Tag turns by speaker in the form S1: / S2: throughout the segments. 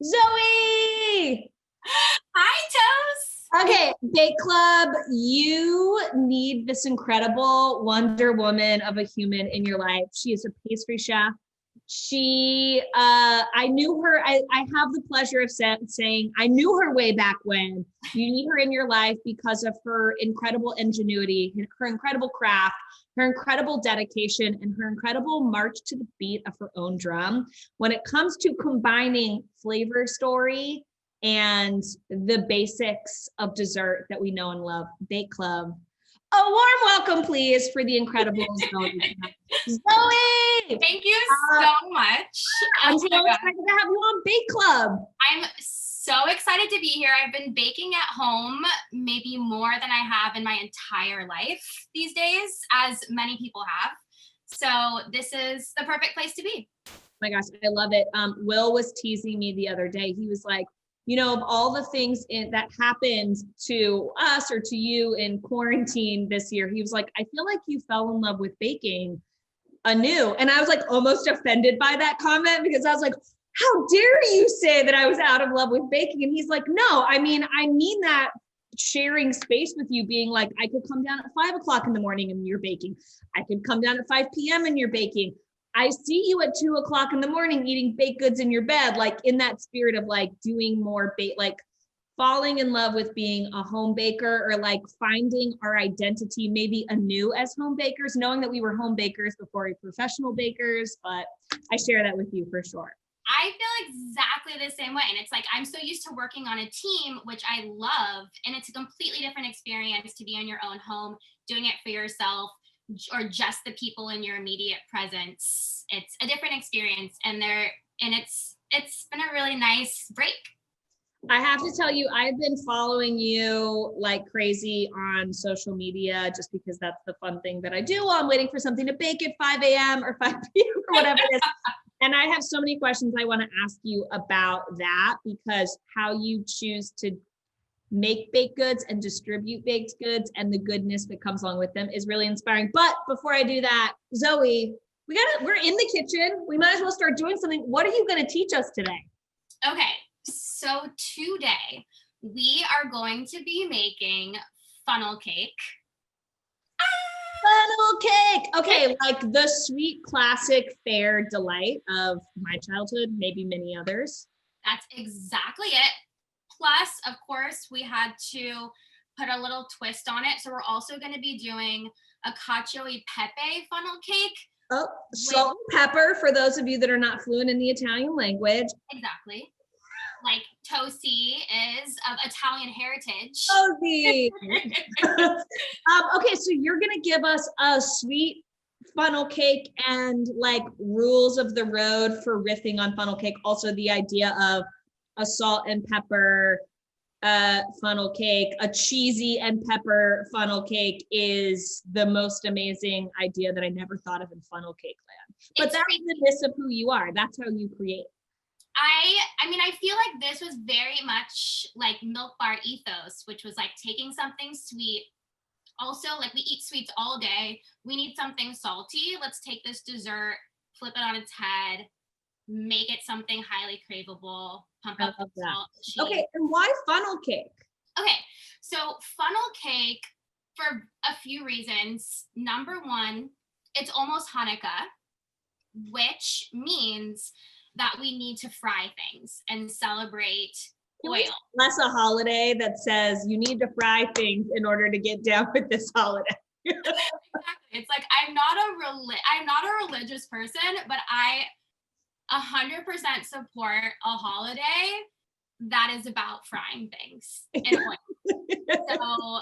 S1: Zoe!
S2: Hi, Toast!
S1: Okay, Bake Club, you need this incredible Wonder Woman of a human in your life. She is a pastry chef. I knew her, I have the pleasure of saying, I knew her way back when. You need her in your life because of her incredible ingenuity, her incredible craft, her incredible dedication, and her incredible march to the beat of her own drum. When it comes to combining flavor story and the basics of dessert that we know and love, Bake Club. A warm welcome, please, for the incredible Zoe. Zoe!
S2: Thank you so much.
S1: I'm so excited to have you on Bake Club.
S2: I'm so excited to be here. I've been baking at home maybe more than I have in my entire life these days, as many people have. So this is the perfect place to be.
S1: Oh my gosh, I love it. Will was teasing me the other day. He was like, you know, of all the things that happened to us or to you in quarantine this year, he was like, I feel like you fell in love with baking anew. And I was like almost offended by that comment because I was like, how dare you say that I was out of love with baking? And he's like, no, I mean that sharing space with you, being like, I could come down at 5 o'clock in the morning and you're baking. I could come down at 5 p.m. and you're baking. I see you at 2 o'clock in the morning eating baked goods in your bed, like in that spirit of like doing more like falling in love with being a home baker, or like finding our identity maybe anew as home bakers, knowing that we were home bakers before we were professional bakers. But I share that with you for sure.
S2: I feel exactly the same way. And it's like, I'm so used to working on a team, which I love. And it's a completely different experience to be in your own home, doing it for yourself, or just the people in your immediate presence. It's a different experience, and it's been a really nice break.
S1: I have to tell you, I've been following you like crazy on social media just because that's the fun thing that I do while I'm waiting for something to bake at 5 a.m. or 5 p.m. or whatever it is. And I have so many questions I want to ask you about that, because how you choose to make baked goods and distribute baked goods and the goodness that comes along with them is really inspiring. But before I do that, Zoe, we're in the kitchen. We might as well start doing something. What are you going to teach us today?
S2: Okay, so today we are going to be making funnel cake.
S1: Funnel cake. Okay, like the sweet classic fair delight of my childhood, maybe many others.
S2: That's exactly it. Plus, of course, we had to put a little twist on it. So we're also going to be doing a Cacio e Pepe funnel cake.
S1: Oh, salt and pepper for those of you that are not fluent in the Italian language.
S2: Exactly. Like Tosi is of Italian heritage.
S1: Tosi. Okay, so you're going to give us a sweet funnel cake and like rules of the road for riffing on funnel cake. Also the idea of a salt and pepper funnel cake, a cheesy and pepper funnel cake is the most amazing idea that I never thought of in funnel cake land. But that's the gist of who you are. That's how you create.
S2: I mean, I feel like this was very much like Milk Bar ethos, which was like taking something sweet. Also, like we eat sweets all day. We need something salty. Let's take this dessert, flip it on its head, make it something highly craveable, pump up the salt. Cheese.
S1: Okay, and why funnel cake?
S2: Okay, so funnel cake for a few reasons. Number one, it's almost Hanukkah, which means that we need to fry things and celebrate oil.
S1: Less a holiday that says you need to fry things in order to get down with this holiday.
S2: Exactly. It's like I'm not a religious person, but I 100% support a holiday that is about frying things in oil. So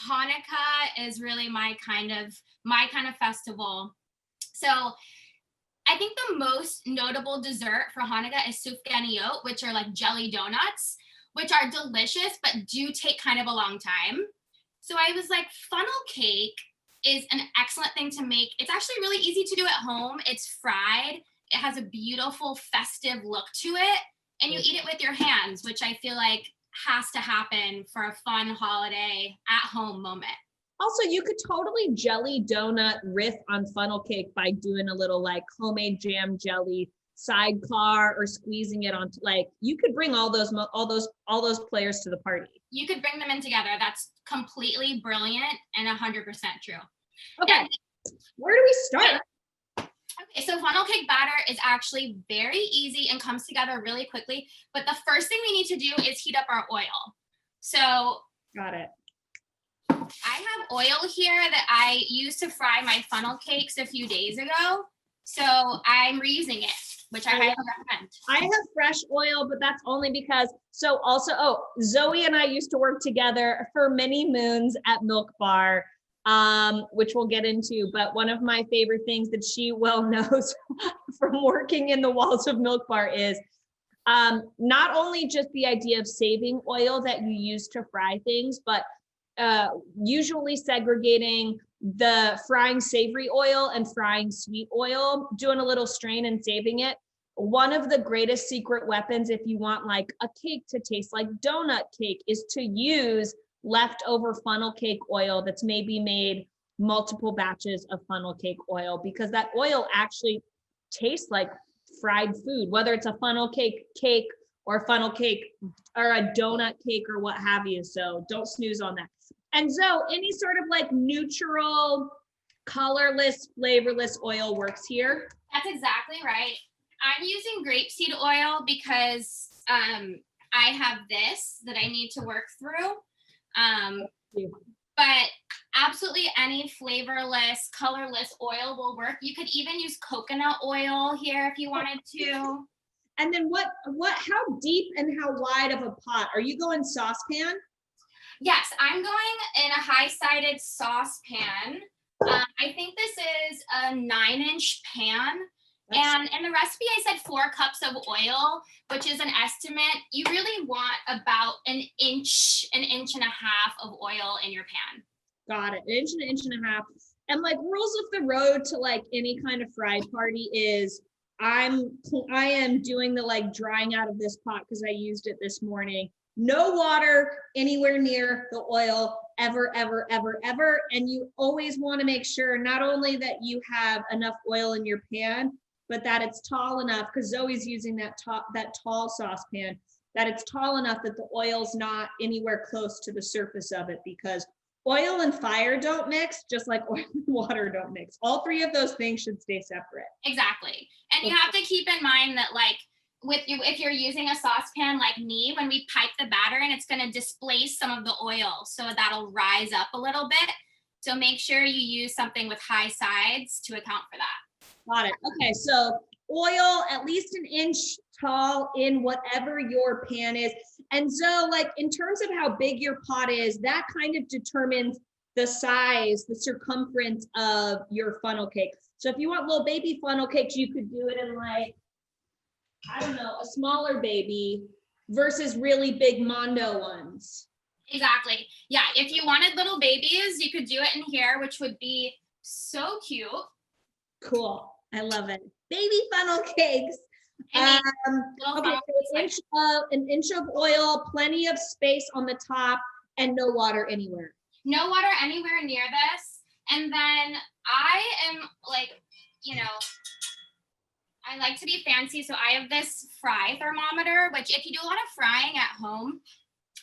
S2: Hanukkah is really my kind of festival. So I think the most notable dessert for Hanukkah is sufganiyot, which are like jelly donuts, which are delicious, but do take kind of a long time. So I was like, funnel cake is an excellent thing to make. It's actually really easy to do at home. It's fried. It has a beautiful festive look to it. And you eat it with your hands, which I feel like has to happen for a fun holiday at home moment.
S1: Also, you could totally jelly donut riff on funnel cake by doing a little like homemade jam jelly sidecar or squeezing it onto, like, you could bring all those players to the party.
S2: You could bring them in together. That's completely brilliant and 100% true.
S1: Okay,
S2: And
S1: where do we start?
S2: okay, so funnel cake batter is actually very easy and comes together really quickly. But the first thing we need to do is heat up our oil. So
S1: Got it.
S2: I have oil here that I used to fry my funnel cakes a few days ago. So I'm reusing it, which I highly recommend.
S1: I have fresh oil, but that's only because, Zoe and I used to work together for many moons at Milk Bar, which we'll get into, but one of my favorite things that she well knows from working in the walls of Milk Bar is not only just the idea of saving oil that you use to fry things, but usually segregating the frying savory oil and frying sweet oil, doing a little strain and saving it. One of the greatest secret weapons, if you want like a cake to taste like donut cake, is to use leftover funnel cake oil that's maybe made multiple batches of funnel cake oil, because that oil actually tastes like fried food, whether it's a funnel cake or funnel cake or a donut cake or what have you. So don't snooze on that. And so any sort of like neutral, colorless, flavorless oil works here.
S2: That's exactly right. I'm using grapeseed oil because I have this that I need to work through. But absolutely any flavorless, colorless oil will work. You could even use coconut oil here if you wanted to.
S1: And then how deep and how wide of a pot? Are you going saucepan?
S2: Yes, I'm going in a high-sided saucepan. I think this is a 9-inch pan. And in the recipe, I said 4 cups of oil, which is an estimate. You really want about an inch and a half of oil in your pan.
S1: Got it. An inch and a half. And like rules of the road to like any kind of fry party is I am doing the like drying out of this pot because I used it this morning. No water anywhere near the oil ever, ever, ever, ever. And you always want to make sure not only that you have enough oil in your pan, but that it's tall enough, because Zoe's using that tall saucepan, that it's tall enough that the oil's not anywhere close to the surface of it, because oil and fire don't mix, just like oil and water don't mix. All 3 of those things should stay separate.
S2: Exactly. And you have to keep in mind that like if you're using a saucepan like me, when we pipe the batter in, it's going to displace some of the oil. So that'll rise up a little bit. So make sure you use something with high sides to account for that.
S1: Got it. Okay, so oil at least an inch tall in whatever your pan is. And so like in terms of how big your pot is, that kind of determines the size, the circumference of your funnel cake. So if you want little baby funnel cakes, you could do it in like, I don't know, a smaller baby versus really big Mondo ones.
S2: Exactly. Yeah, if you wanted little babies, you could do it in here, which would be so cute.
S1: Cool. I love it. Baby funnel cakes. Okay, so an inch of oil, plenty of space on the top, and no water anywhere.
S2: No water anywhere near this. And then I am like, I like to be fancy. So I have this fry thermometer, which if you do a lot of frying at home,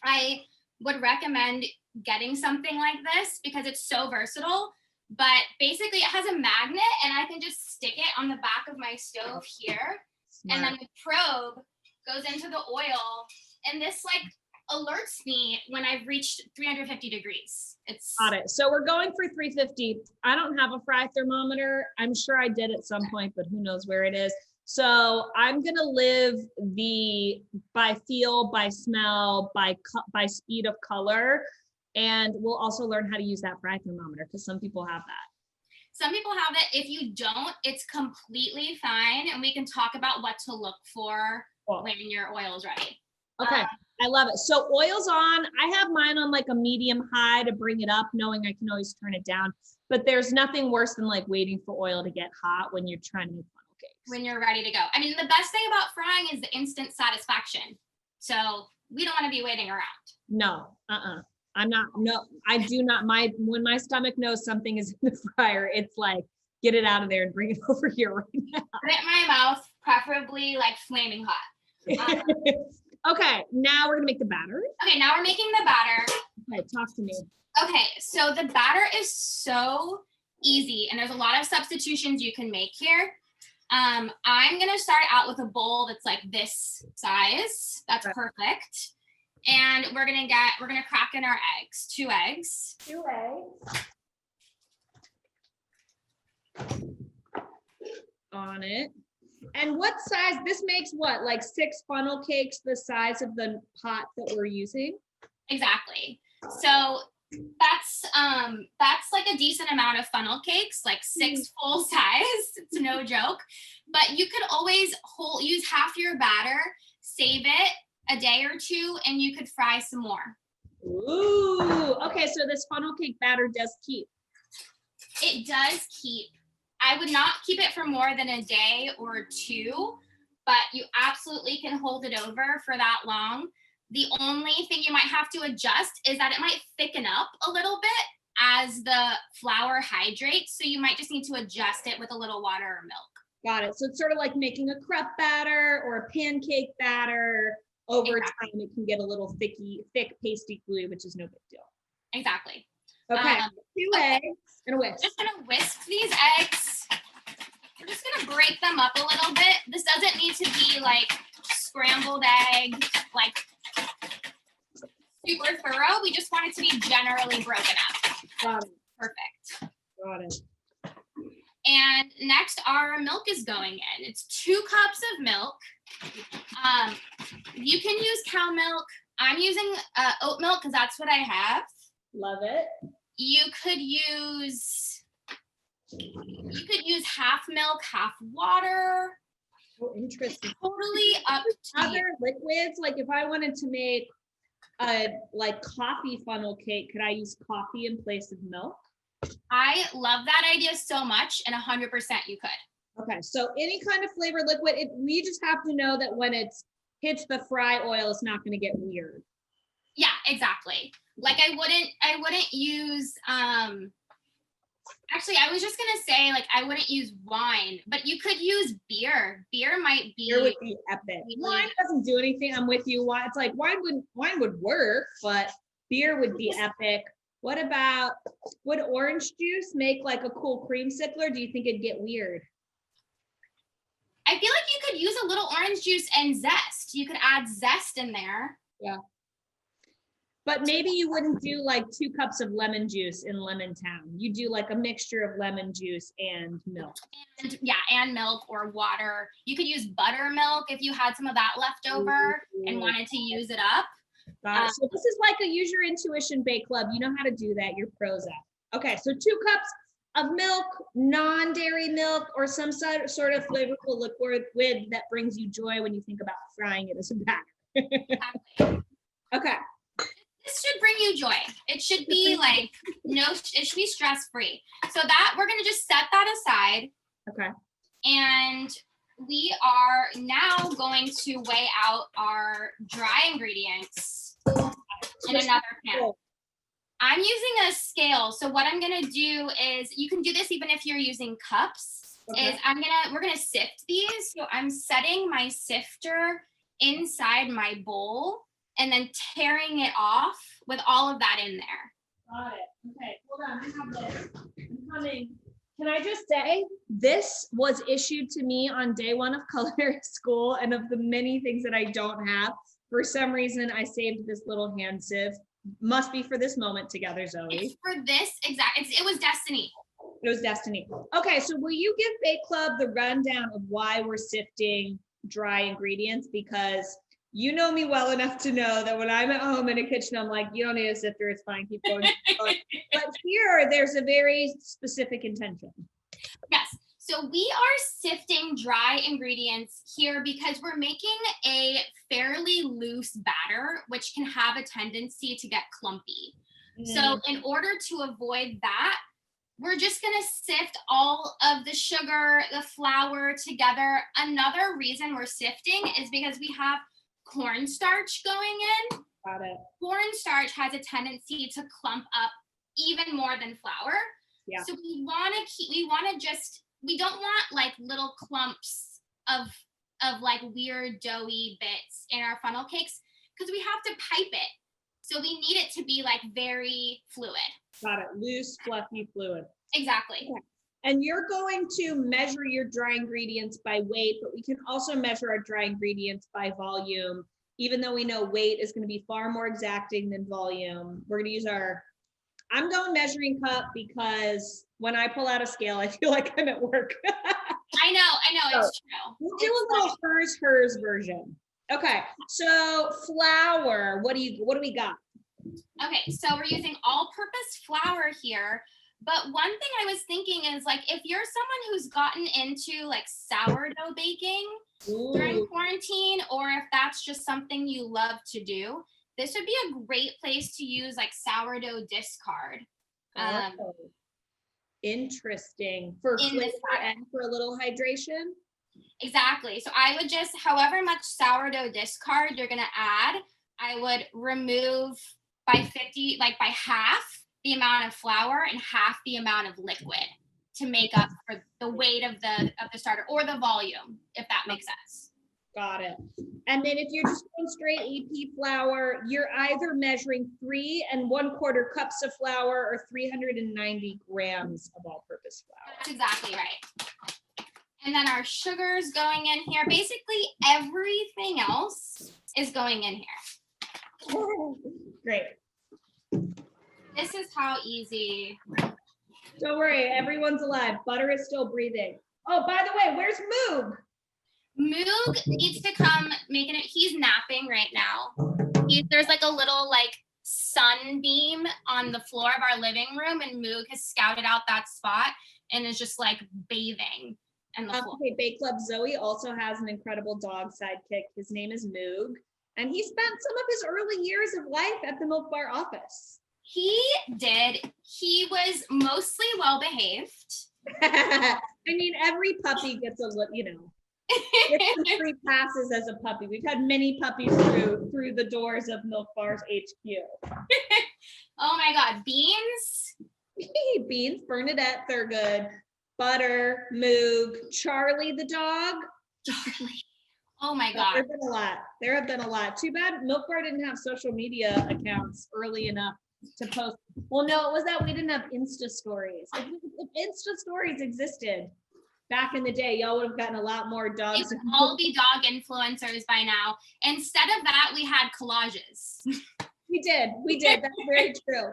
S2: I would recommend getting something like this because it's so versatile. But basically it has a magnet and I can just stick it on the back of my stove here. Smart. And then the probe goes into the oil and this like alerts me when I've reached 350 degrees. Got it.
S1: So we're going for 350. I don't have a fry thermometer. I'm sure I did at some point, but who knows where it is. So I'm going to live by feel, by smell, by speed of color. And we'll also learn how to use that fry thermometer because some people have that.
S2: Some people have it. If you don't, it's completely fine. And we can talk about what to look for when your oil is ready.
S1: Okay. I love it. So oil's on. I have mine on like a medium high to bring it up, knowing I can always turn it down. But there's nothing worse than like waiting for oil to get hot when you're trying to make funnel cakes.
S2: When you're ready to go. I mean, the best thing about frying is the instant satisfaction. So we don't want to be waiting around.
S1: No, I do not. When my stomach knows something is in the fryer, it's like, get it out of there and bring it over here right now.
S2: Put it in my mouth, preferably like flaming hot.
S1: Okay, now we're gonna make the batter.
S2: Okay, now we're making the batter.
S1: Okay, talk to me.
S2: Okay, so the batter is so easy, and there's a lot of substitutions you can make here. I'm gonna start out with a bowl that's like this size. That's perfect. And we're gonna crack in our eggs, 2 eggs.
S1: 2 eggs. On it. And what size, this makes what, like 6 funnel cakes the size of the pot that we're using?
S2: Exactly. So that's like a decent amount of funnel cakes, like 6 full size. It's no joke. But you could always use half your batter, save it a day or 2, and you could fry some more.
S1: Ooh, okay, so this funnel cake batter does keep.
S2: It does keep. I would not keep it for more than a day or 2, but you absolutely can hold it over for that long. The only thing you might have to adjust is that it might thicken up a little bit as the flour hydrates. So you might just need to adjust it with a little water or milk.
S1: Got it. So it's sort of like making a crepe batter or a pancake batter. Over time, it can get a little thick pasty glue, which is no big deal.
S2: Exactly.
S1: Okay, 2 eggs and a whisk.
S2: Just gonna whisk these eggs. We're just gonna break them up a little bit. This doesn't need to be like scrambled egg, like super thorough. We just want it to be generally broken up.
S1: Got it.
S2: Perfect.
S1: Got it.
S2: And next, our milk is going in. It's 2 cups of milk. You can use cow milk. I'm using oat milk because that's what I have.
S1: Love it.
S2: You could use half milk, half water.
S1: Oh, interesting.
S2: Totally up to
S1: Other liquids, like if I wanted to make a like coffee funnel cake, could I use coffee in place of milk?
S2: I love that idea so much, and 100% you could.
S1: Okay, so any kind of flavored liquid, we just have to know that when it hits the fry oil, it's not going to get weird.
S2: Yeah, exactly. Like I wouldn't use, actually, I was just going to say, like, I wouldn't use wine, but you could use beer. Beer would be
S1: epic. Wine doesn't do anything. I'm with you. It's like wine would work, but beer would be epic. What about, would orange juice make like a cool creamsicle, or do you think it'd get weird?
S2: I feel like you could use a little orange juice and zest. You could add zest in there.
S1: Yeah. But maybe you wouldn't do like 2 cups of lemon juice in Lemon Town. You do like a mixture of lemon juice and milk.
S2: And milk or water. You could use buttermilk if you had some of that left over and wanted to use it up.
S1: So this is like a use your intuition bake club. You know how to do that. You're pros at. Okay, so 2 cups of milk, non-dairy milk, or some sort of flavorful liquid that brings you joy when you think about frying it as a batter.
S2: Exactly.
S1: Okay.
S2: This should bring you joy. It should be like, it should be stress-free. So that, we're gonna just set that aside.
S1: Okay.
S2: And we are now going to weigh out our dry ingredients in another pan. I'm using a scale. So what I'm gonna do is, you can do this even if you're using cups, is we're gonna sift these. So I'm setting my sifter inside my bowl and then tearing it off with all of that in there.
S1: Got it. Okay, hold on, I have this. I'm coming. Can I just say, this was issued to me on day 1 of culinary school, and of the many things that I don't have, for some reason, I saved this little hand sieve. Must be for this moment together, Zoe.
S2: It's for this exact, it was destiny.
S1: It was destiny. Okay, so will you give Bake Club the rundown of why we're sifting dry ingredients? Because you know me well enough to know that when I'm at home in a kitchen, I'm like, you don't need a sifter, it's fine, keep going. But here, there's a very specific intention.
S2: Yes, so we are sifting dry ingredients here because we're making a fairly loose batter, which can have a tendency to get clumpy. So in order to avoid that, we're just gonna sift all of the sugar, the flour together. Another reason we're sifting is because we have cornstarch going in.
S1: Got it.
S2: Cornstarch has a tendency to clump up even more than flour.
S1: Yeah.
S2: So we don't want like little clumps of of like weird doughy bits in our funnel cakes because we have to pipe it. So we need it to be like very fluid.
S1: Got it. Loose, fluffy, fluid.
S2: Exactly.
S1: Okay. And you're going to measure your dry ingredients by weight, but we can also measure our dry ingredients by volume. Even though we know weight is going to be far more exacting than volume, we're going to use I'm going measuring cup because when I pull out a scale, I feel like I'm at work.
S2: I know, it's true.
S1: We'll do a little hers version. Okay, so flour, what do we got?
S2: Okay, so we're using all-purpose flour here. But one thing I was thinking is like, if you're someone who's gotten into like sourdough baking during quarantine, or if that's just something you love to do, this would be a great place to use like sourdough discard.
S1: Interesting. For flavor and for a little hydration?
S2: Exactly. So I would just, however much sourdough discard you're going to add, I would remove by half the amount of flour and half the amount of liquid to make up for the weight of the starter, or the volume, if that makes sense.
S1: Got it. And then if you're just going straight AP flour, you're either measuring 3 1/4 cups of flour or 390 grams of all-purpose flour.
S2: That's exactly right. And then our sugar's going in here. Basically, everything else is going in here.
S1: Great.
S2: This is how easy.
S1: Don't worry, everyone's alive. Butter is still breathing. Oh, by the way, where's Moog?
S2: Moog needs to come making it. He's napping right now. There's like a little like sunbeam on the floor of our living room, and Moog has scouted out that spot and is just like bathing in the floor.
S1: Okay, Bake Club Zoe also has an incredible dog sidekick. His name is Moog, and he spent some of his early years of life at the Milk Bar office.
S2: He did. He was mostly well behaved.
S1: I mean, every puppy gets a look, gets some free passes as a puppy. We've had many puppies through the doors of Milk Bar's HQ.
S2: Oh my God, Beans.
S1: Beans, Bernadette, they're good. Butter, Moog, Charlie the dog.
S2: Charlie. Oh my God.
S1: There have been a lot. There have been a lot. Too bad Milk Bar didn't have social media accounts early enough to post. Well, no, it was that we didn't have Insta stories. If Insta stories existed back in the day, y'all would have gotten a lot more dogs.
S2: It would all be dog influencers by now. Instead of that, we had collages.
S1: We did. That's very true.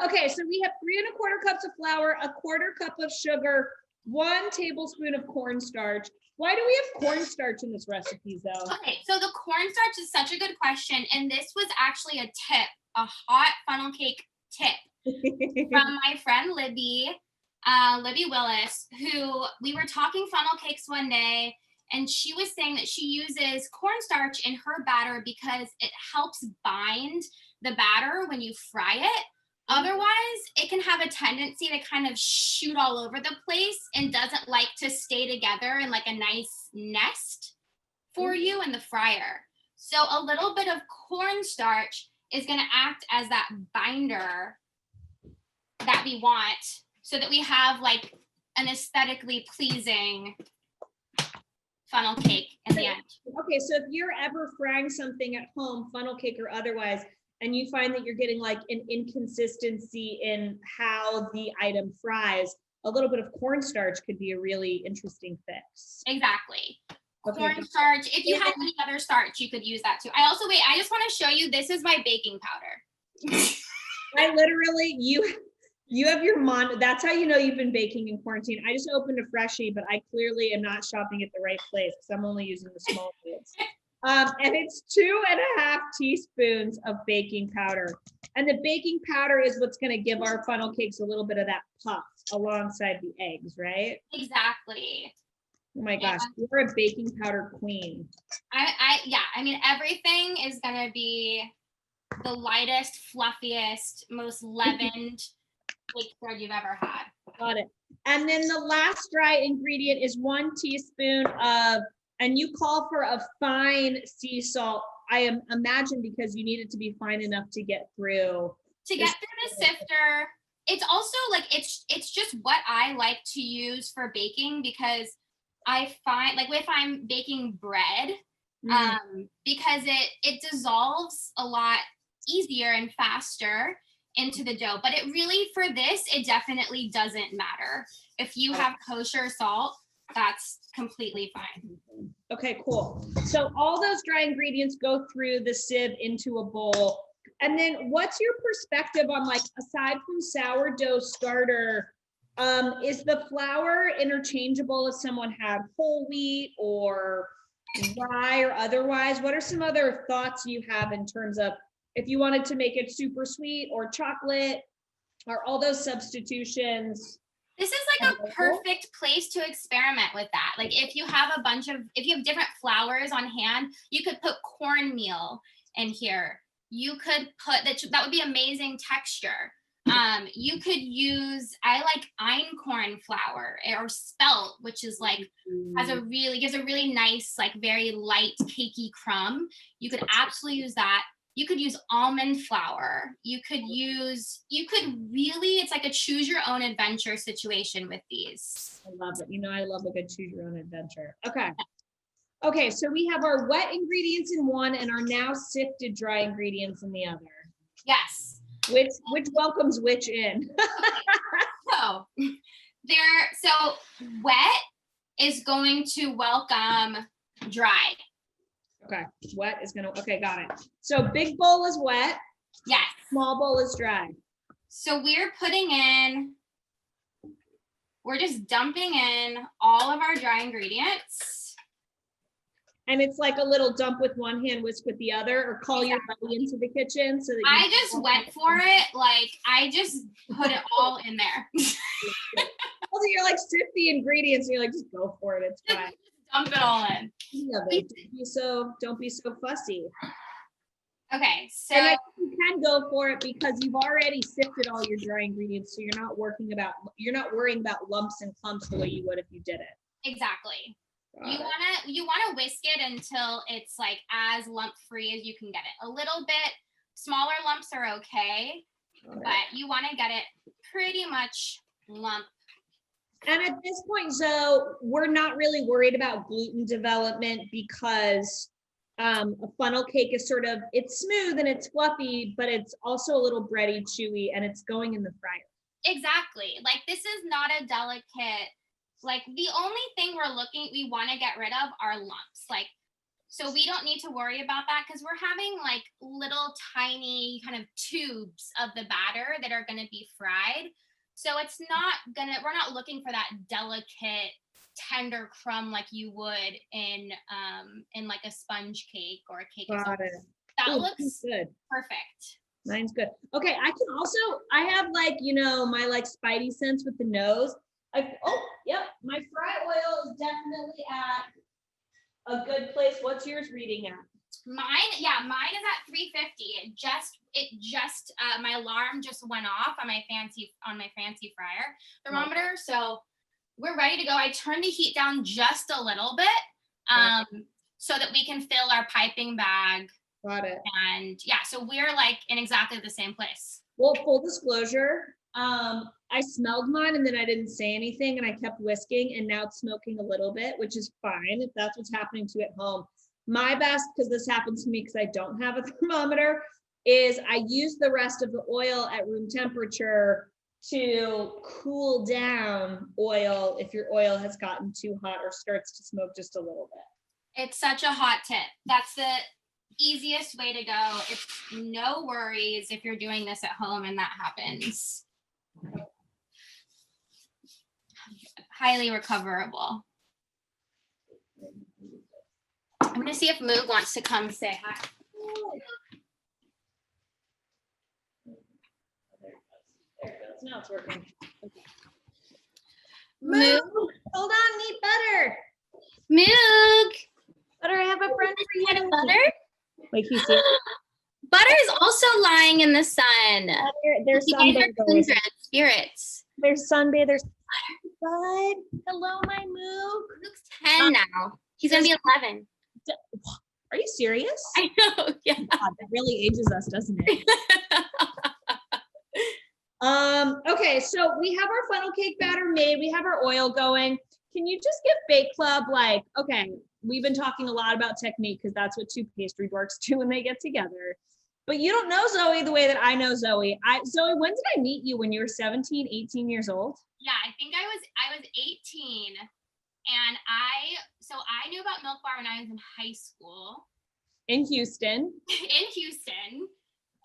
S1: Okay, so we have 3 1/4 cups of flour, 1/4 cup of sugar, 1 tablespoon of cornstarch. Why do we have cornstarch in this recipe, though?
S2: Okay, so the cornstarch is such a good question, and this was actually a tip, a hot funnel cake tip from my friend Libby Willis, who we were talking funnel cakes one day, and she was saying that she uses cornstarch in her batter because it helps bind the batter when you fry it. Otherwise, it can have a tendency to kind of shoot all over the place and doesn't like to stay together in like a nice nest for you in the fryer. So a little bit of cornstarch is going to act as that binder that we want so that we have like an aesthetically pleasing funnel cake in the end.
S1: Okay, so if you're ever frying something at home, funnel cake or otherwise, and you find that you're getting like an inconsistency in how the item fries, a little bit of cornstarch could be a really interesting fix.
S2: Exactly.
S1: Okay.
S2: Cornstarch. If you have any other starch, you could use that too. I just want to show you, this is my baking powder.
S1: I literally, you have your that's how you know you've been baking in quarantine. I just opened a freshie, but I clearly am not shopping at the right place because I'm only using the small bits. And it's 2.5 teaspoons of baking powder. And the baking powder is what's going to give our funnel cakes a little bit of that puff alongside the eggs, right?
S2: Exactly.
S1: Oh my gosh, you're a baking powder queen.
S2: I mean, everything is going to be the lightest, fluffiest, most leavened cake spread you've ever had.
S1: Got it. And then the last dry ingredient is 1 teaspoon of, and you call for a fine sea salt, I imagine because you need it to be fine enough to get through.
S2: To get through the sifter. It's also like, it's just what I like to use for baking because I find like if I'm baking bread, because it dissolves a lot easier and faster into the dough. But it really, for this, it definitely doesn't matter. If you have kosher salt, that's completely fine.
S1: Okay, cool. So all those dry ingredients go through the sieve into a bowl. And then what's your perspective on, like, aside from sourdough starter, is the flour interchangeable if someone had whole wheat or rye or otherwise? What are some other thoughts you have in terms of if you wanted to make it super sweet or chocolate, or all those substitutions?
S2: This is like a perfect place to experiment with that. Like if you have different flours on hand, you could put cornmeal in here. You could put that would be amazing texture. You could use, I like einkorn flour or spelt, which is like gives a really nice, like very light cakey crumb. You could absolutely use that. You could use almond flour. It's like a choose your own adventure situation with these.
S1: I love it. I love a good choose your own adventure. Okay. Okay, so we have our wet ingredients in one and our now sifted dry ingredients in the other.
S2: Yes.
S1: Which welcomes which in?
S2: So wet is going to welcome dry.
S1: Okay, wet is okay, got it. So big bowl is wet.
S2: Yes.
S1: Small bowl is dry.
S2: So we're just dumping in all of our dry ingredients.
S1: And it's like a little dump with one hand, whisk with the other, or call your buddy into the kitchen so that
S2: I just went for it. Like I just put it all in there.
S1: Also, you're like sift the ingredients and you're like, just go for it. It's fine.
S2: Dump it all in.
S1: Don't be so fussy.
S2: Okay, so
S1: and you can go for it because you've already sifted all your dry ingredients, so you're not worrying about lumps and clumps the way you would if you did it.
S2: Exactly. You wanna whisk it until it's like as lump free as you can get it. A little bit smaller lumps are okay, but you want to get it pretty much lump.
S1: And at this point, Zoe, we're not really worried about gluten development because a funnel cake is it's smooth and it's fluffy, but it's also a little bready, chewy, and it's going in the fryer.
S2: Like this is not a delicate, like the only thing we want to get rid of are lumps. Like, so we don't need to worry about that because we're having like little tiny kind of tubes of the batter that are going to be fried. So we're not looking for that delicate, tender crumb like you would in like a sponge cake or a cake. That looks good. Perfect.
S1: Mine's good. Okay, I have like, my like spidey sense with the nose. Yep, my fry oil is definitely at a good place. What's yours reading at?
S2: Mine is at 350. It just my alarm just went off on my fancy fryer thermometer. So we're ready to go. I turned the heat down just a little bit so that we can fill our piping bag.
S1: Got it.
S2: And yeah, so we're like in exactly the same place.
S1: Well, full disclosure, I smelled mine and then I didn't say anything and I kept whisking and now it's smoking a little bit, which is fine if that's what's happening to you at home. My best, because this happens to me because I don't have a thermometer, is I use the rest of the oil at room temperature to cool down oil if your oil has gotten too hot or starts to smoke just a little bit.
S2: It's such a hot tip. That's the easiest way to go. It's no worries if you're doing this at home and that happens. Highly recoverable. I'm going to see if Moog wants to come say hi.
S1: There it goes. Now it's working. Okay.
S2: Moog,
S1: hold on, need butter.
S2: Moog.
S1: Butter, I have a friend for you.
S2: Butter?
S1: Wait, can you see it?
S2: Butter is also lying in the sun.
S1: There's
S2: kindred spirits.
S1: There's sunbathers. Bud, hello, my Moog.
S2: Moog's 10 now. He's going to be 11.
S1: Are you serious?
S2: I know, yeah.
S1: God, that really ages us, doesn't it? Okay, so we have our funnel cake batter made. We have our oil going. can you just give Bake Club, like, okay, we've been talking a lot about technique because that's what two pastry dorks do when they get together. But you don't know Zoe the way that I know Zoe. Zoe, when did I meet you? When you were 17, 18 years old?
S2: Yeah, I think I was 18, and I knew about Milk Bar when I was in high school.
S1: In Houston.
S2: In Houston.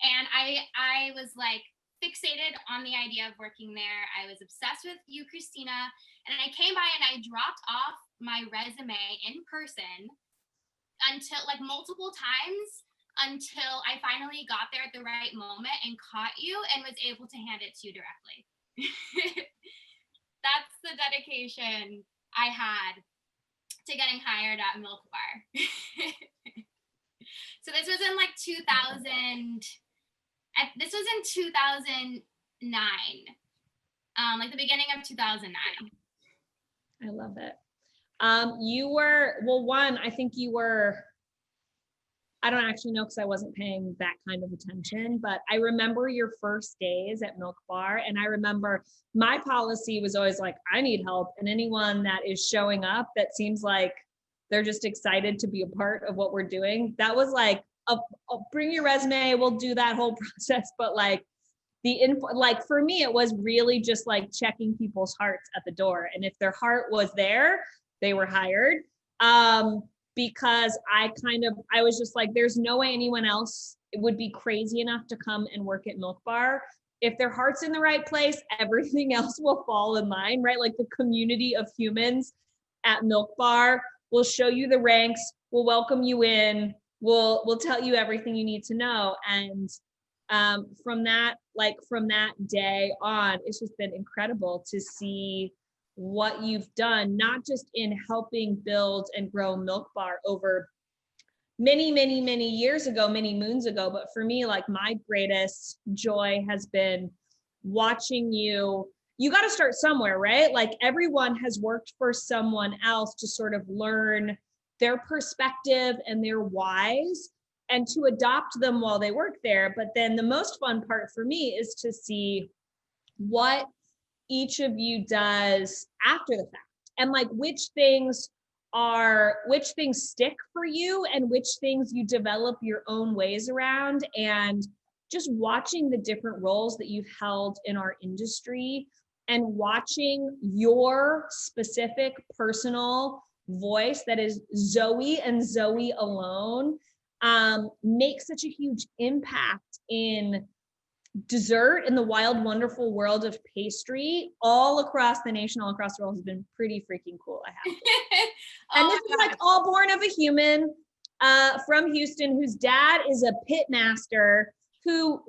S2: And I was like fixated on the idea of working there. I was obsessed with you, Christina. And I came by and I dropped off my resume in person until like multiple times until I finally got there at the right moment and caught you and was able to hand it to you directly. That's the dedication I had to getting hired at Milk Bar. So this was in like 2000. This was in 2009, like the beginning of 2009.
S1: I love it. You were, well, one, I think you were, I don't actually know because I wasn't paying that kind of attention, but I remember your first days at Milk Bar. And I remember my policy was always like, I need help. And anyone that is showing up that seems like they're just excited to be a part of what we're doing, that was like, bring your resume, we'll do that whole process. But like the info, like for me, it was really just like checking people's hearts at the door. And if their heart was there, they were hired. Because I was just like, there's no way anyone else would be crazy enough to come and work at Milk Bar. If their heart's in the right place, everything else will fall in line, right? Like the community of humans at Milk Bar will show you the ranks, will welcome you in, will tell you everything you need to know. And from that day on, it's just been incredible to see what you've done, not just in helping build and grow Milk Bar over many, many, many years ago, many moons ago, but for me, like my greatest joy has been watching you got to start somewhere, right? Like everyone has worked for someone else to sort of learn their perspective and their whys and to adopt them while they work there. But then the most fun part for me is to see what each of you does after the fact, and like which things stick for you and which things you develop your own ways around. And just watching the different roles that you've held in our industry and watching your specific personal voice that is Zoe and Zoe alone makes such a huge impact in dessert in the wild, wonderful world of pastry all across the nation, all across the world has been pretty freaking cool, I have to. And this is like all born of a human from Houston whose dad is a pit master who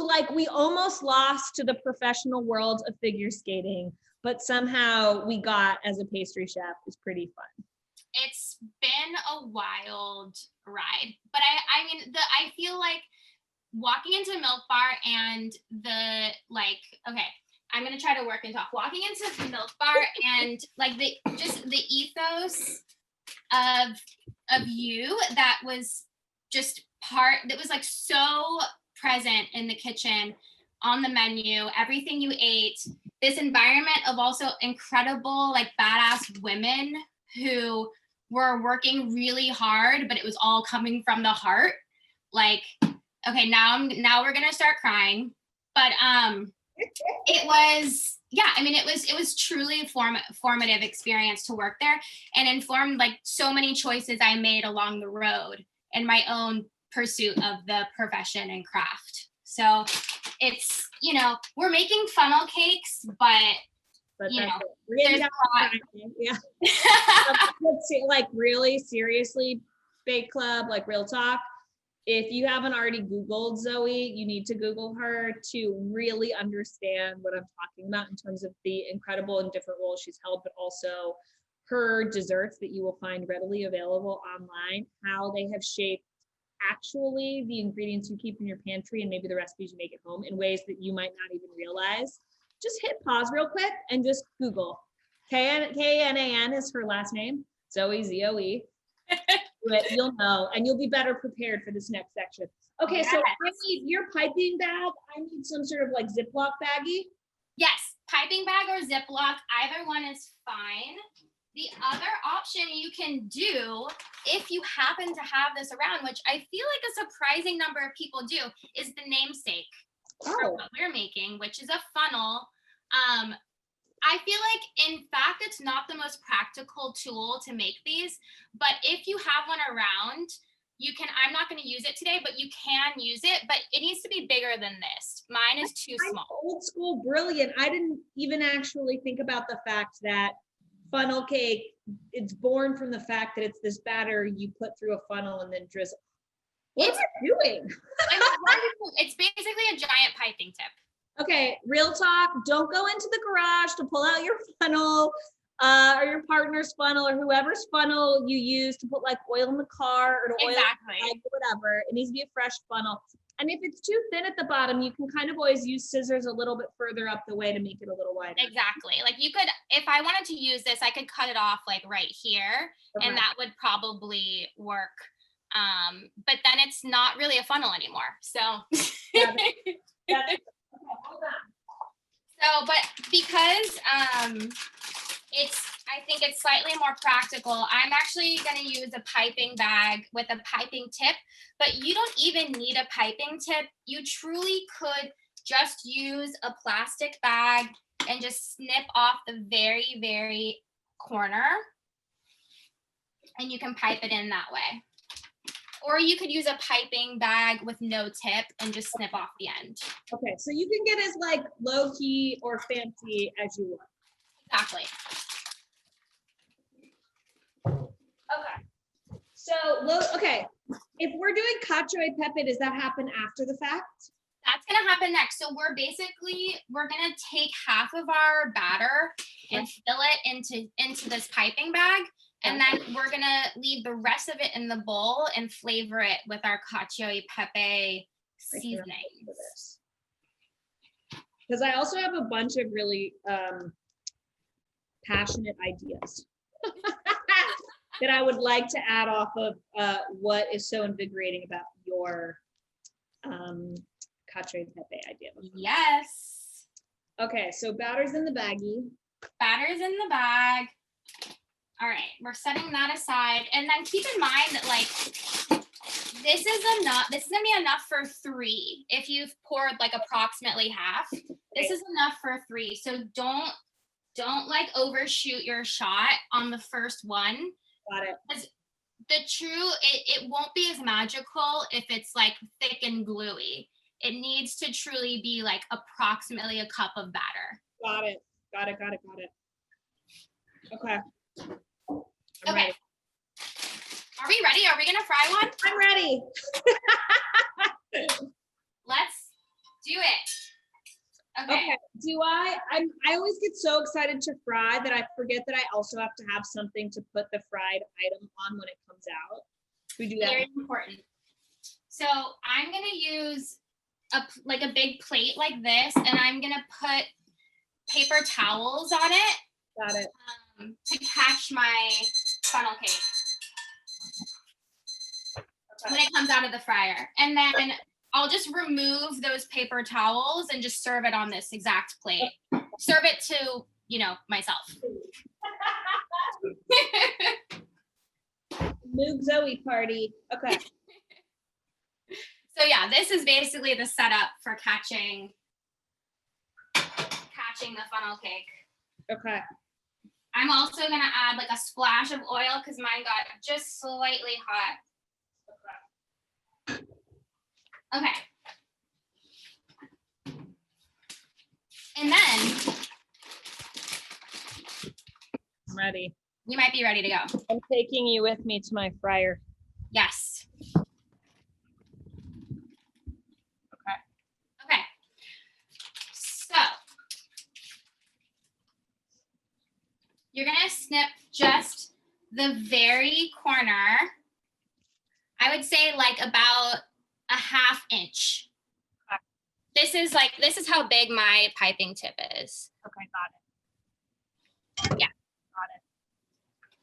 S1: like we almost lost to the professional world of figure skating, but somehow we got as a pastry chef. Is pretty fun.
S2: It's been a wild ride, but I mean, I feel like walking into Milk Bar and I'm going to try to work and talk. Walking into the Milk Bar and like the ethos of you that was just that was like so present in the kitchen, on the menu, everything you ate, this environment of also incredible, like badass women who were working really hard, but it was all coming from the heart. Like, okay, now we're gonna start crying, but it was, yeah, I mean, it was truly a formative experience to work there and informed like so many choices I made along the road in my own pursuit of the profession and craft. So it's, we're making funnel cakes, but you know, there's a lot.
S1: Yeah. Like really seriously, Bake Club, like real talk. If you haven't already Googled Zoe, you need to Google her to really understand what I'm talking about in terms of the incredible and different roles she's held, but also her desserts that you will find readily available online, how they have shaped actually the ingredients you keep in your pantry and maybe the recipes you make at home in ways that you might not even realize. Just hit pause real quick and just Google. Kanan is her last name, Zoe, Zoe. You'll know, and you'll be better prepared for this next section. Okay, yes. So I need your piping bag. I need some sort of like Ziploc baggie.
S2: Yes, piping bag or Ziploc, either one is fine. The other option you can do, if you happen to have this around, which I feel like a surprising number of people do, is the namesake for what we're making, which is a funnel. I feel like, in fact, it's not the most practical tool to make these, but if you have one around, you can, I'm not going to use it today, but you can use it, but it needs to be bigger than this. Mine is too small.
S1: Old school, brilliant. I didn't even actually think about the fact that funnel cake, it's born from the fact that it's this batter you put through a funnel and then drizzle. What am I doing?
S2: It's basically a giant piping tip.
S1: Okay, real talk, don't go into the garage to pull out your funnel or your partner's funnel or whoever's funnel you use to put like oil in the car or to oil
S2: Exactly.
S1: the bag or whatever. It needs to be a fresh funnel. And if it's too thin at the bottom, you can kind of always use scissors a little bit further up the way to make it a little wider.
S2: Exactly. Like you could, if I wanted to use this, I could cut it off like right here, and that would probably work. But then it's not really a funnel anymore. So,
S1: Okay, hold on.
S2: so, but because I think it's slightly more practical, I'm actually going to use a piping bag with a piping tip, but you don't even need a piping tip. You truly could just use a plastic bag and just snip off the very, very corner, and you can pipe it in that way. Or you could use a piping bag with no tip and just snip off the end.
S1: Okay, so you can get as like low key or fancy as you want.
S2: Exactly.
S1: Okay. So, okay, if we're doing cacio e pepe, does that happen after the fact?
S2: That's gonna happen next. So we're gonna take half of our batter and fill it into this piping bag. And then we're gonna leave the rest of it in the bowl and flavor it with our cacio e pepe seasoning.
S1: Because I also have a bunch of really passionate ideas that I would like to add off of what is so invigorating about your cacio e pepe idea.
S2: Yes.
S1: Okay, so batter's in the baggie.
S2: Batter's in the bag. All right, we're setting that aside. And then keep in mind that like, this is enough. This is gonna be enough for 3. If you've poured like approximately half, this is enough for 3. So don't like overshoot your shot on the first one.
S1: Got it.
S2: It won't be as magical if it's like thick and gluey. It needs to truly be like approximately a cup of batter.
S1: Got it. Okay.
S2: Okay. Ready. Are we ready? Are we gonna fry one?
S1: I'm ready.
S2: Let's do it. Okay.
S1: I always get so excited to fry that I forget that I also have to have something to put the fried item on when it comes out. We do that.
S2: Very important. So I'm gonna use a big plate like this, and I'm gonna put paper towels on it.
S1: Got it.
S2: To catch my funnel cake when it comes out of the fryer. And then I'll just remove those paper towels and just serve it on this exact plate. Serve it to, myself.
S1: Move Zoe party. Okay.
S2: So yeah, this is basically the setup for catching the funnel cake.
S1: Okay.
S2: I'm also gonna add like a splash of oil because mine got just slightly hot. Okay. And then
S1: I'm ready.
S2: We might be ready to go.
S1: I'm taking you with me to my fryer.
S2: Yes. Okay. So you're gonna snip just the very corner. I would say like about a 1/2 inch. This is how big my piping tip is.
S1: Okay, got it.
S2: Yeah.
S1: Got it.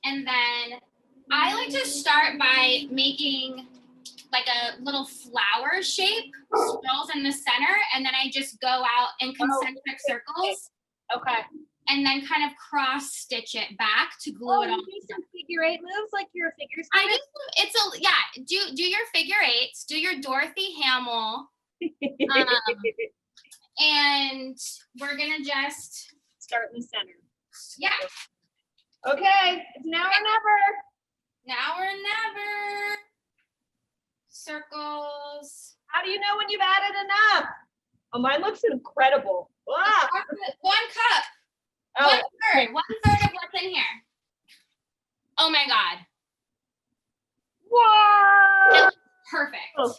S2: And then I like to start by making like a little flower shape, swirls in the center, and then I just go out in concentric circles.
S1: Okay.
S2: and then kind of cross stitch it back to glue it
S1: you
S2: all.
S1: do some figure 8 moves like you're a figure
S2: I
S1: skater?
S2: just, do your figure 8s, do your Dorothy Hamill, and we're gonna just
S1: start in the center.
S2: Yeah.
S1: Okay, it's now or never.
S2: Now or never. Circles.
S1: How do you know when you've added enough? Oh, mine looks incredible. Ah.
S2: 1 cup.
S1: Oh,
S2: 1/3. 1/3 of what's in here. Oh my God.
S1: whoa!
S2: It looks perfect.
S1: Oh,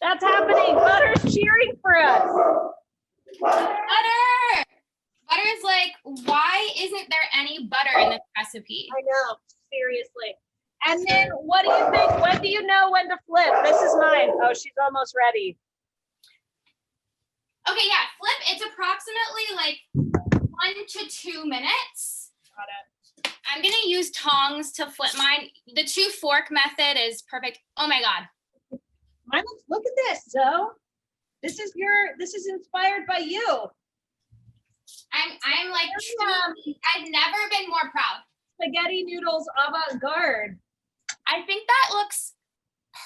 S1: that's happening. Butter's cheering for us.
S2: Butter. Butter is like, why isn't there any butter in this recipe?
S1: I know, seriously. And then what do you think? When do you know when to flip? This is mine. Oh, she's almost ready.
S2: Okay, yeah, flip. It's approximately like 1 to 2 minutes.
S1: Got it.
S2: I'm gonna use tongs to flip mine. The 2 fork method is perfect. Oh my God.
S1: Mine looks, look at this, Zoe. This is inspired by you.
S2: I'm like, I've never been more proud.
S1: Spaghetti noodles avant-garde.
S2: I think that looks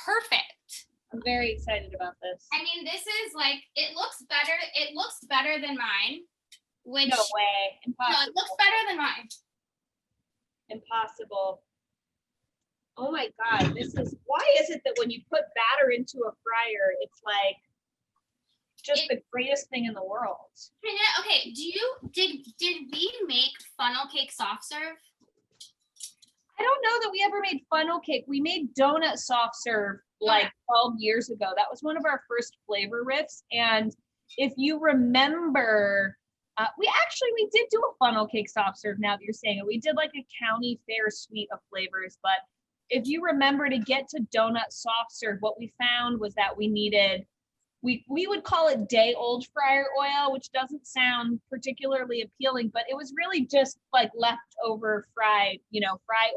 S2: perfect.
S1: I'm very excited about this.
S2: I mean, this is like, it looks better. It looks better than mine. Which,
S1: No way. Impossible.
S2: No, it looks better than mine.
S1: Impossible. Oh my God, why is it that when you put batter into a fryer, it's like just the greatest thing in the world?
S2: Okay, did we make funnel cake soft serve?
S1: I don't know that we ever made funnel cake. We made donut soft serve like 12 years ago. That was one of our first flavor riffs. And if you remember, we did do a funnel cake soft serve now that you're saying it. We did like a county fair suite of flavors. But if you remember, to get to donut soft serve, what we found was that we needed, we would call it day old fryer oil, which doesn't sound particularly appealing, but it was really just like leftover fry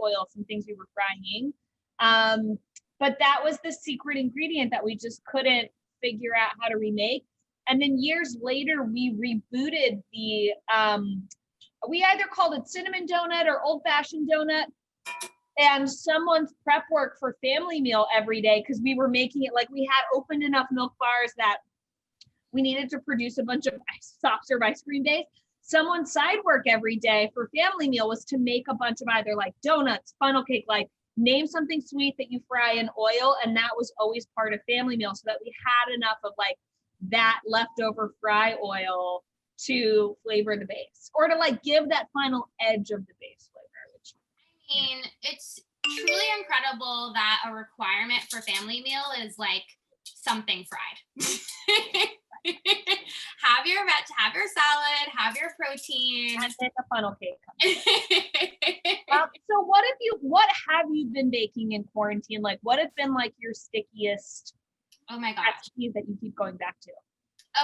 S1: oil from things we were frying. But that was the secret ingredient that we just couldn't figure out how to remake. And then years later, we rebooted we either called it cinnamon donut or old fashioned donut. And someone's prep work for family meal every day, because we were making it like we had opened enough milk bars that we needed to produce a bunch of soft serve ice cream days. Someone's side work every day for family meal was to make a bunch of either like donuts, funnel cake, like name something sweet that you fry in oil. And that was always part of family meal, so that we had enough of like that leftover fry oil to flavor the base, or to like give that final edge of the base flavor.
S2: I mean, it's truly incredible that a requirement for family meal is like something fried. Have your salad, have your protein.
S1: And then the funnel cake. So what have you been baking in quarantine? Like, what have been like your stickiest
S2: oh my gosh
S1: recipes that you keep going back to?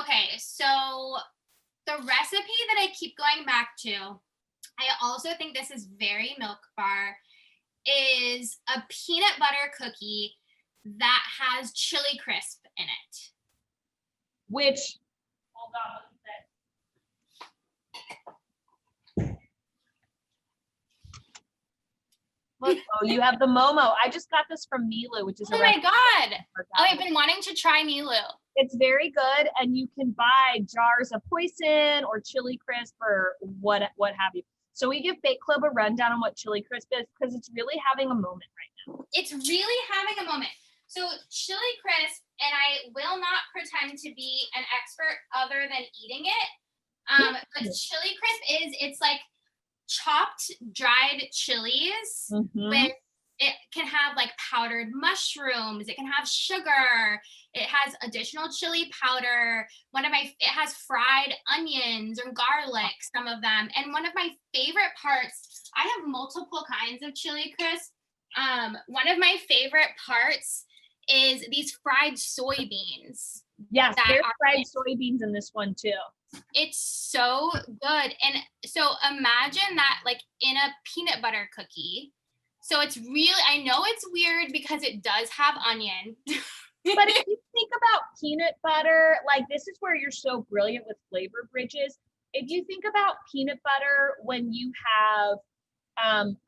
S2: Okay, so the recipe that I keep going back to, I also think this is very milk bar, is a peanut butter cookie that has chili crisp in it.
S1: Which, hold on, look, oh, you have the Momo. I just got this from Milu, which is
S2: oh my God. Oh, I've been wanting to try Milu.
S1: It's very good, and you can buy jars of Poison or chili crisp or what have you. So we give Bake Club a rundown on what chili crisp is, because it's really having a moment right now.
S2: It's really having a moment. So chili crisp, and I will not pretend to be an expert other than eating it, but chili crisp it's like chopped dried chilies with, it can have like powdered mushrooms, it can have sugar, it has additional chili powder, it has fried onions or garlic, some of them. And one of my favorite parts, I have multiple kinds of chili crisp. One of my favorite parts is these fried soy beans.
S1: Yes, there's fried soybeans in this one too.
S2: It's so good. And so imagine that like in a peanut butter cookie. So it's really, I know it's weird because it does have onion.
S1: But if you think about peanut butter, like this is where you're so brilliant with flavor bridges. if you think about peanut butter when you have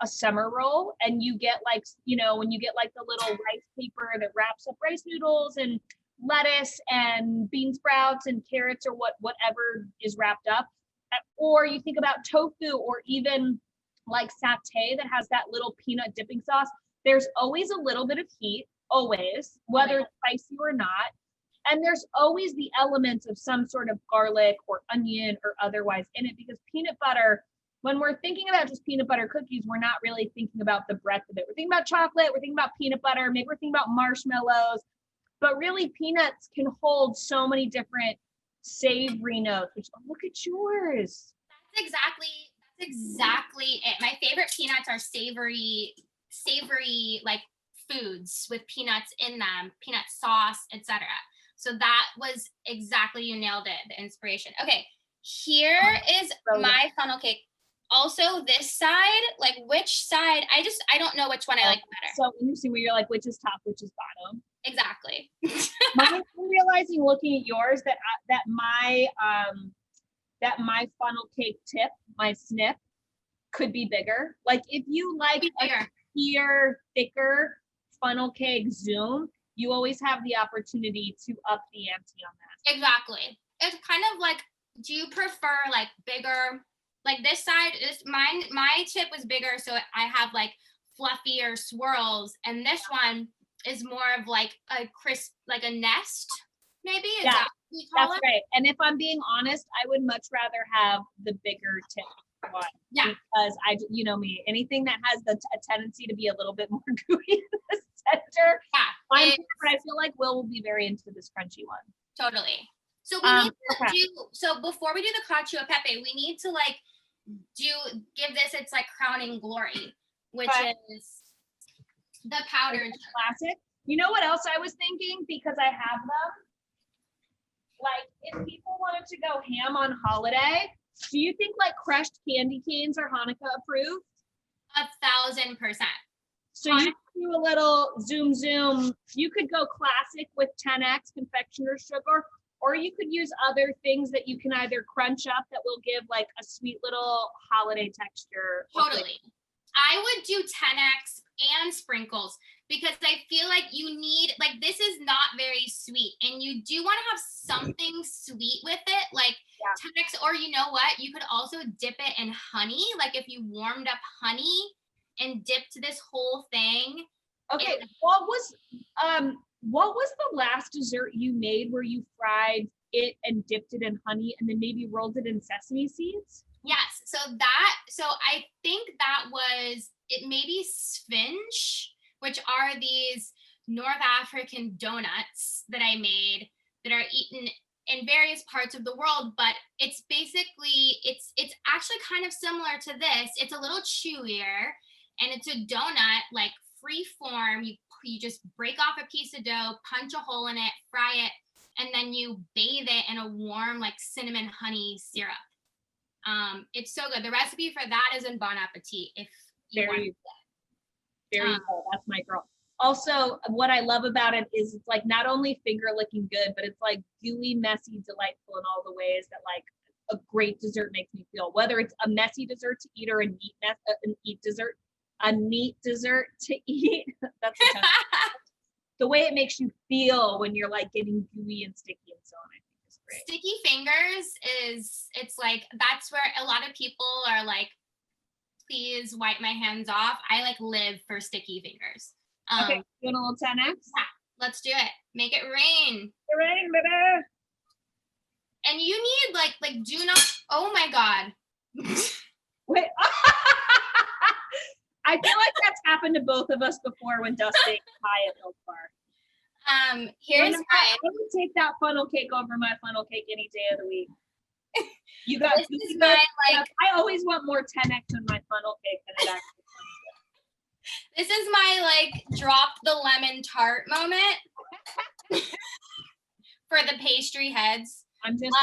S1: a summer roll and you get like, when you get like the little rice paper that wraps up rice noodles and lettuce and bean sprouts and carrots or whatever is wrapped up, or you think about tofu or even like satay that has that little peanut dipping sauce, there's always a little bit of heat, always, whether it's spicy or not. And there's always the element of some sort of garlic or onion or otherwise in it, because peanut butter, when we're thinking about just peanut butter cookies, we're not really thinking about the breadth of it. We're thinking about chocolate, we're thinking about peanut butter, maybe we're thinking about marshmallows, but really peanuts can hold so many different savory notes, which, look at yours.
S2: That's exactly it. My favorite peanuts are savory like foods with peanuts in them, peanut sauce, etc. So that was exactly, you nailed it, the inspiration. Okay, here is my funnel cake. Also this side, like which side, I don't know which one I like better.
S1: So interesting where you're like, which is top, which is bottom.
S2: Exactly.
S1: I'm realizing looking at yours that my funnel cake tip, my snip, could be bigger. Like if you like a clear, thicker funnel cake zoom, you always have the opportunity to up the ante on that.
S2: Exactly. It's kind of like, do you prefer like bigger, like this side is my tip was bigger, so I have like fluffier swirls, and this one is more of like a crisp, like a nest, maybe? Is that what you call
S1: that's
S2: it?
S1: right. And if I'm being honest, I would much rather have the bigger tip one.
S2: Yeah.
S1: Because you know me, anything that has a tendency to be a little bit more gooey in the center.
S2: Yeah.
S1: But I feel like Will be very into this crunchy one.
S2: Totally. So we need to so before we do the Cacio Pepe, we need to like give this its like crowning glory, which is the powdered
S1: classic. You know what else I was thinking, because I have them? Like if people wanted to go ham on holiday, do you think like crushed candy canes are Hanukkah approved?
S2: 1,000%.
S1: So you could do a little zoom. You could go classic with 10x confectioner's sugar, or you could use other things that you can either crunch up that will give like a sweet little holiday texture.
S2: Totally. I would do 10x and sprinkles, because I feel like you need, like, this is not very sweet, and you do want to have something sweet with it, like 10x, or you know what, you could also dip it in honey, like if you warmed up honey and dipped this whole thing.
S1: Okay, what was the last dessert you made where you fried it and dipped it in honey and then maybe rolled it in sesame seeds?
S2: Yes, so I think that was it, maybe sfinge, which are these North African donuts that I made that are eaten in various parts of the world, but it's basically, it's actually kind of similar to this. It's a little chewier, and it's a donut, like free form. You just break off a piece of dough, punch a hole in it, fry it, and then you bathe it in a warm like cinnamon honey syrup. It's so good. The recipe for that is in Bon Appetit. If you want it.
S1: Very cool. That's my girl. Also, what I love about it is it's like not only finger licking good, but it's like gooey, messy, delightful in all the ways that like a great dessert makes me feel. Whether it's a messy dessert to eat or a neat dessert to eat. That's the way it makes you feel when you're like getting gooey and sticky and so on. I think is great.
S2: Sticky fingers it's like, that's where a lot of people are like, please wipe my hands off. I like live for sticky fingers.
S1: Okay, doing a little 10x?
S2: Yeah, let's do it. Make it rain.
S1: It rain, baby.
S2: And you need like do not, oh my God.
S1: Wait. I feel like that's happened to both of us before when dusting pie at Milk Bar.
S2: Here's
S1: I would take that funnel cake over my funnel cake any day of the week. You got
S2: this is my like,
S1: I always want more 10x in my funnel cake than it actually comes with.
S2: This is my like drop the lemon tart moment for the pastry heads.
S1: I'm just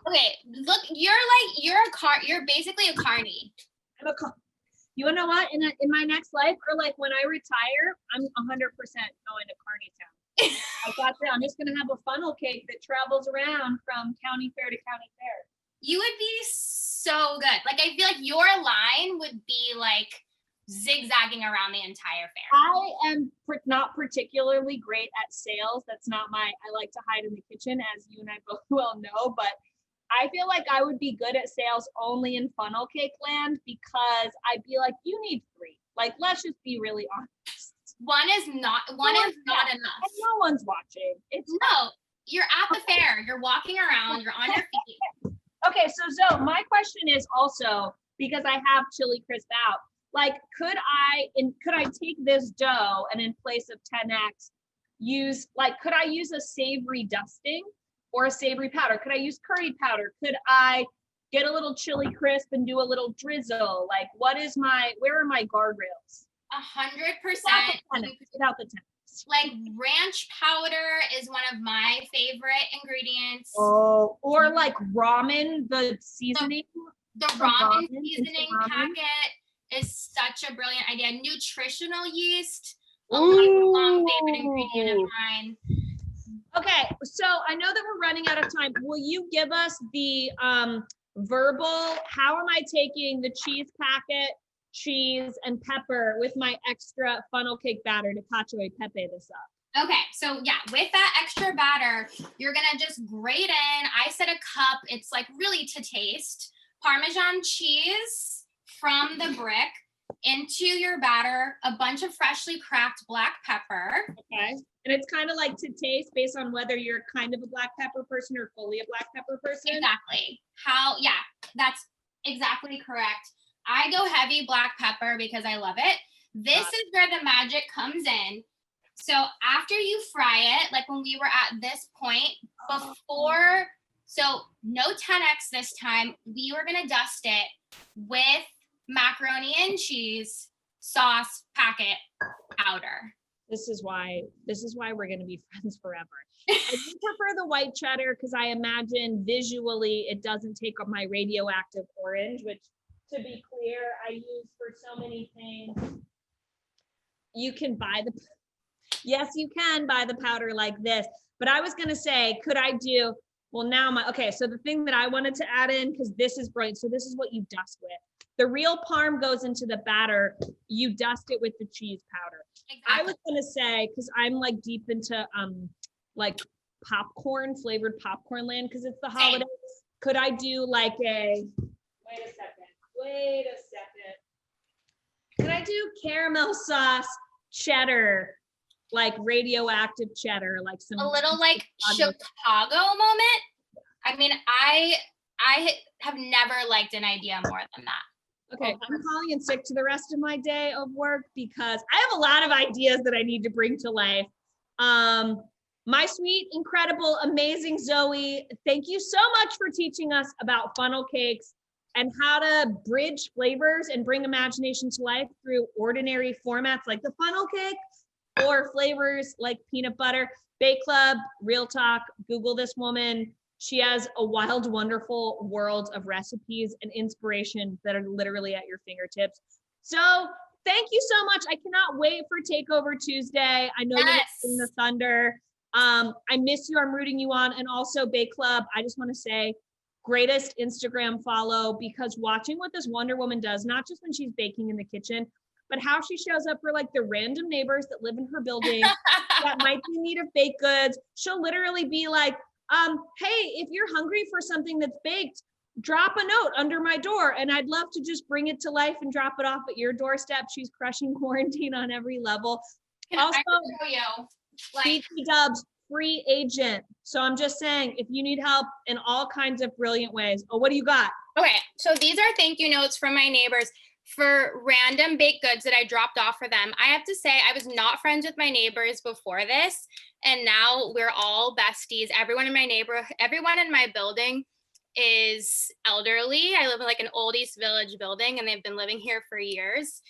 S2: okay, look, you're basically a carny.
S1: You wanna know what? In my next life, or like when I retire, I'm 100% going to Carney Town. I thought that I'm just gonna have a funnel cake that travels around from county fair to county fair.
S2: You would be so good. Like, I feel like your line would be like zigzagging around the entire fair.
S1: I am not particularly great at sales. That's not I like to hide in the kitchen, as you and I both well know, but I feel like I would be good at sales only in funnel cake land, because I'd be like, you need 3. Like, let's just be really honest.
S2: One is not enough.
S1: And no one's watching.
S2: No, you're at the fair. You're walking around. You're on your feet.
S1: Okay, so Zoe, my question is also, because I have chili crisp out, like, could I take this dough and in place of 10x could I use a savory dusting or a savory powder? Could I use curry powder? Could I get a little chili crisp and do a little drizzle? Like, where are my guardrails?
S2: 100%.
S1: Without the 10x.
S2: Like, ranch powder is one of my favorite ingredients.
S1: Oh, or like ramen, the seasoning.
S2: The ramen seasoning packet is such a brilliant idea. Nutritional yeast, a lifelong favorite ingredient of mine.
S1: Okay, so I know that we're running out of time. Will you give us the verbal, how am I taking the cheese packet, cheese, and pepper with my extra funnel cake batter to Cacio and Pepe this up?
S2: Okay, so yeah, with that extra batter, you're gonna just grate in, I said a cup, it's like really to taste, Parmesan cheese from the brick into your batter, a bunch of freshly cracked black pepper.
S1: Okay, and it's kind of like to taste based on whether you're kind of a black pepper person or fully a black pepper person.
S2: Exactly. That's exactly correct. I go heavy black pepper because I love it. This is where the magic comes in. So after you fry it, like when we were at this point before, so no 10x this time, we were gonna dust it with macaroni and cheese sauce packet powder.
S1: This is why we're going to be friends forever. I do prefer the white cheddar because I imagine visually it doesn't take up my radioactive orange, which, to be clear, I use for so many things. You can buy you can buy the powder like this, but I was going to say, could I do, well, now so the thing that I wanted to add in, because this is brilliant. So this is what you dust with. The real parm goes into the batter. You dust it with the cheese powder. Exactly. I was gonna say, because I'm like deep into like flavored popcorn land, because it's the holidays. Could I do like wait a second. Could I do caramel sauce cheddar, like radioactive cheddar, like some
S2: a little like Chicago moment? I mean, I have never liked an idea more than that.
S1: Okay, I'm calling in sick to the rest of my day of work because I have a lot of ideas that I need to bring to life. My sweet, incredible, amazing Zoe, thank you so much for teaching us about funnel cakes and how to bridge flavors and bring imagination to life through ordinary formats like the funnel cake or flavors like peanut butter. Bake Club, real talk, Google this woman. She has a wild, wonderful world of recipes and inspiration that are literally at your fingertips. So thank you so much. I cannot wait for Takeover Tuesday. I know you're in the thunder. I miss you. I'm rooting you on. And also Bake Club, I just want to say, greatest Instagram follow, because watching what this Wonder Woman does, not just when she's baking in the kitchen, but how she shows up for like the random neighbors that live in her building that might be in need of baked goods. She'll literally be like, hey, if you're hungry for something that's baked, drop a note under my door and I'd love to just bring it to life and drop it off at your doorstep. She's crushing quarantine on every level. Also, BT Dubs, free agent. So I'm just saying, if you need help in all kinds of brilliant ways. Oh, what do you got?
S2: Okay, so these are thank you notes from my neighbors for random baked goods that I dropped off for them. I have to say, I was not friends with my neighbors before this, and now we're all besties. Everyone in my building is elderly. I live in like an old East Village building, and they've been living here for years.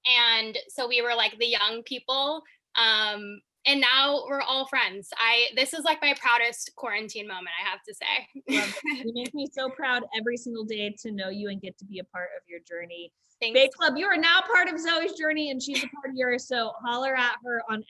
S2: And so we were like the young people, and now we're all friends. This is like my proudest quarantine moment, I have to say.
S1: You make me so proud every single day to know you and get to be a part of your journey.
S2: Thanks.
S1: Bake Club, you are now part of Zoe's journey and she's a part of yours. So holler at her on